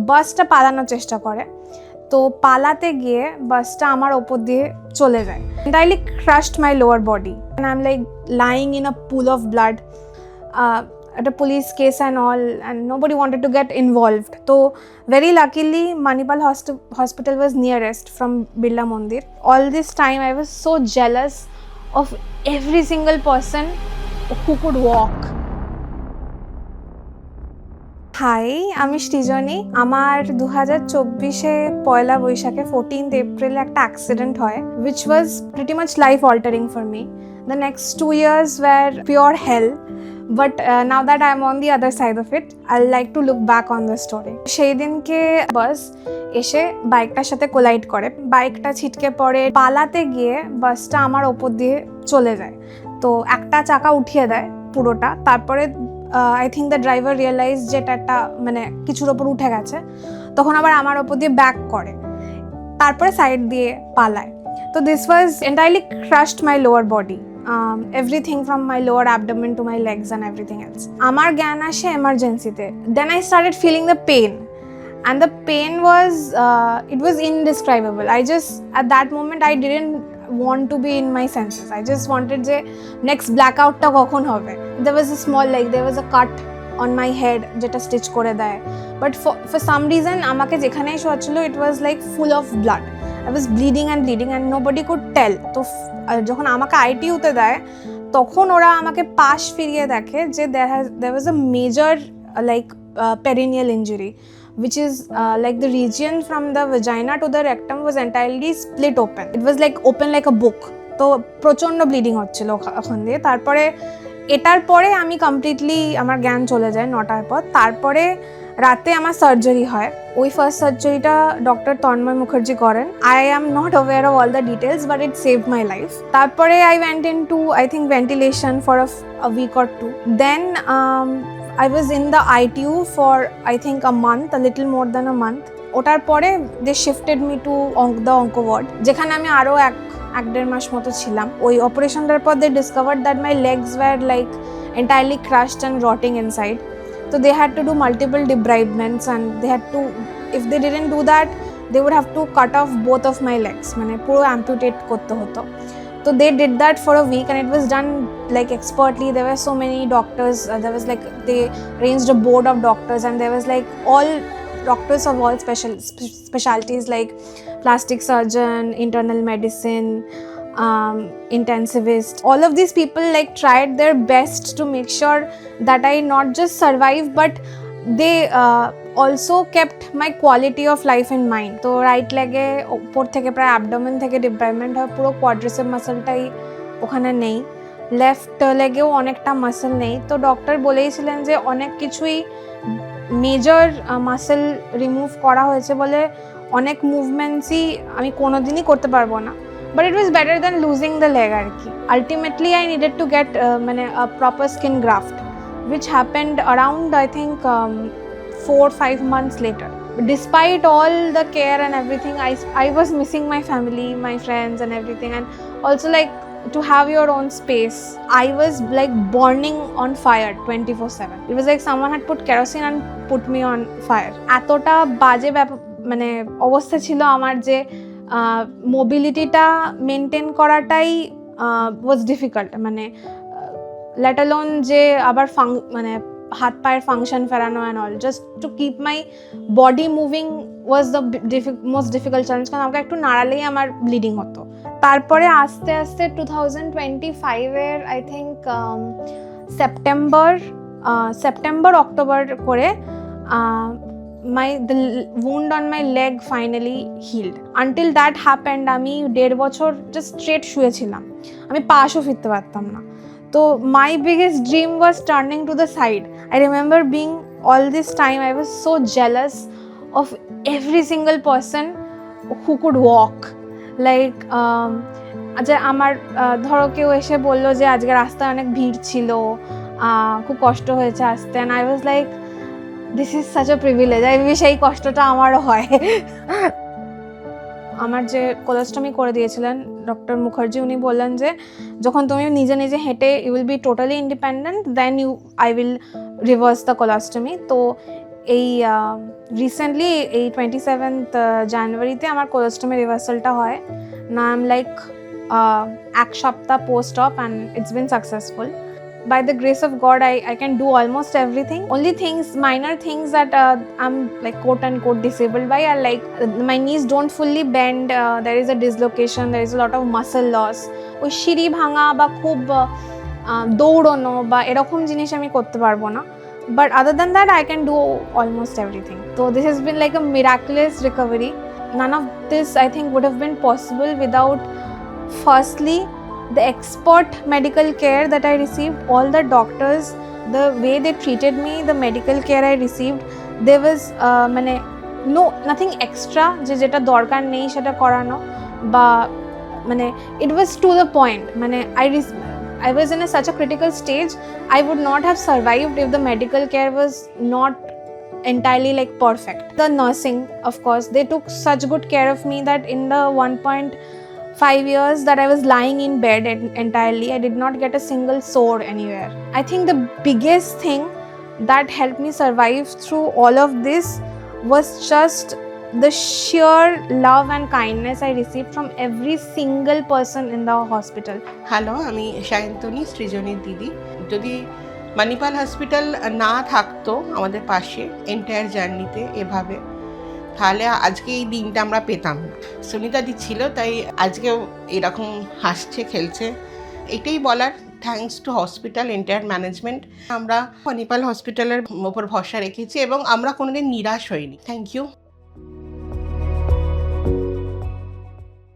বাসটা পালানোর চেষ্টা করে, তো পালাতে গিয়ে বাসটা আমার ওপর দিয়ে চলে যায়। Entirely crushed my lower body and I'm like lying in a pool of blood at a police case and all, and nobody wanted to get involved. So very luckily Manipal hospital was nearest from Birla Mandir. All this time I was so jealous of every single person who could walk. Hi, আমি সৃজনী। আমার 2024-এ পয়লা বৈশাখে 14th April একটা accident হয়, which was pretty much life altering for me. The next 2 years were pure hell, but now that I'm on the other side of it, I'll like to look back on the story. সেই দিনকে বাস এসে বাইকটার সাথে collide করে, বাইকটা ছিটকে পড়ে, পালাতে গিয়ে বাসটা আমার ওপর দিয়ে চলে যায়, তো একটা চাকা উঠিয়ে দেয় পুরোটা। তারপরে I think the driver realized যে এটা একটা মানে কিছুর ওপর উঠে গেছে, তখন আবার আমার ওপর দিয়ে ব্যাক করে, তারপরে সাইড দিয়ে পালায়। তো this was entirely crushed my lower body, everything from my lower abdomen to my legs and everything else. আমার জ্ঞান আসে এমার্জেন্সিতে। Then I started feeling the pain, and the pain was it was indescribable. I just at that moment I didn't want to be in my senses. I just wanted যে next blackout টা কখন হবে। There was a small, like there was a cut on my head যেটা stitch করে দেয়, but for some reason আমাকে যেখানেই শোয়া ছিল it was like full of blood. I was bleeding and nobody could tell. তো যখন আমাকে আইটিইউতে দেয় তখন ওরা আমাকে পাশ ফিরিয়ে দেখে যে there was a major like perineal injury, which is like the region from the vagina to the rectum was entirely split open. It was like open like a book. তো প্রচণ্ড ব্লিডিং হচ্ছিল ওখান দিয়ে। তারপরে এটার পরে আমি কমপ্লিটলি আমার জ্ঞান চলে যায় 9টার পর। তারপরে রাতে আমার সার্জারি হয়। ওই ফার্স্ট সার্জারিটা ডক্টর তন্ময় মুখার্জি করেন। I am not aware of all the details, but it saved my life. তারপরে I went in to I think ventilation for a week or 2. Then I was in the ITU for I think a month, a little more than a month. ওটার পরে they shifted me to the onco ward, যেখানে আমি আরও এক দেড় মাস মতো ছিলাম। ওই অপারেশনটার পর they discovered that my legs were like entirely crushed and rotting inside. So they had to do multiple debridements, and they had to, if they didn't do that, they would have to cut off both of my legs, মানে পুরো amputate করতে হতো। So they did that for a week, and it was done like expertly. There were so many doctors. There was like they arranged a board of doctors, and there was like all doctors of all specialties like plastic surgeon, internal medicine, intensivist. All of these people like tried their best to make sure that I not just survive, but they also kept my quality of life in mind. তো right লেগে ওপর থেকে প্রায় abdomen থেকে ডিব্রাইমেন্ট হয়, পুরো quadricep মাসলটাই ওখানে নেই, লেফট লেগেও অনেকটা মাসল নেই। তো ডক্টর বলেইছিলেন যে অনেক কিছুই মেজর মাসল রিমুভ করা হয়েছে বলে অনেক মুভমেন্টসই আমি কোনোদিনই করতে পারবো না, but it was better than losing the leg আর কি। Ultimately I needed to get মানে a proper skin graft, which happened around I think 4-5 months later. But despite all the care and everything, I was missing my family, my friends and everything, and also like to have your own space. I was like burning on fire 24/7. It was like someone had put kerosene and put me on fire. এতটা বাজে মানে অবস্থা ছিল আমার যে মোবিলিটিটা maintain করাটাই was difficult, মানে let alone যে আবার মানে হাত পায়ের ফাংশন ফেরানো and all, just to keep my body moving was the most difficult challenge, কারণ আমাকে একটু নাড়ালেই আমার ব্লিডিং হতো। তারপরে আস্তে আস্তে 2025-এর আই থিঙ্ক সেপ্টেম্বর অক্টোবর করে the wound on my leg finally healed. Until that happened আমি 1.5 বছর just straight শুয়েছিলাম, আমি পাশও ফিরতে পারতাম না। তো my biggest dream was turning to the side. I remember being all this time I was so jealous of every single person who could walk. Like আচ্ছা আমার ধরো কেউ এসে বললো যে আজকে রাস্তায় অনেক ভিড় ছিল, খুব কষ্ট হয়েছে আসতে, and I was like this is such a privilege. I wish এই কষ্টটা আমারও হয়। আমার যে কোলোস্টমি করে দিয়েছিলেন ডক্টর মুখার্জি, উনি বললেন যে যখন তুমি নিজে নিজে হেঁটে you will be totally independent, then I will reverse the colostomy. তো এই রিসেন্টলি এই 27th জানুয়ারিতে আমার কোলোস্টমি রিভার্সালটা হয় না। আই এম লাইক এক সপ্তাহ পোস্ট অপ and it's been successful. By the grace of God, I can do almost everything. Only things, minor things that I'm like quote unquote disabled by are like my knees don't fully bend, there is a dislocation, there is a lot of muscle loss. ওই সিঁড়ি ভাঙা বা খুব দৌড়ানো বা এরকম জিনিস আমি করতে পারবো না. But other than that, I can do almost everything. So this has been like a miraculous recovery. None of this, I think, would have been possible without, firstly, the expert medical care that I received, all the doctors, the way they treated me, the medical care I received, there was nothing extra যে যেটা দরকার নেই সেটা করানো বা it was to the point. I was in such a critical stage. I would not have survived if the medical care was not entirely like perfect. The nursing, of course, they took such good care of me that in the 1.5 years that I was lying in bed entirely, I did not get a single sore anywhere. I think the biggest thing that helped me survive through all of this was just the sheer love and kindness I received from every single person in the hospital. Hello, আমি সায়ন্তনী, সৃজনীর দিদি। যদি Manipal hospital না থাকতো আমাদের পাশে entire জার্নিতে এভাবে, তাহলে আজকে এই দিনটা আমরা পেতাম না। সুনিতাদি ছিল, তাই আজকেও এরকম হাসছে খেলছে। এটাই বলার, thanks to hospital entire management. আমরা মানিপাল হসপিটালের ওপর ভরসা রেখেছি এবং আমরা কোনোদিন নিরাশ হইনি। Thank you.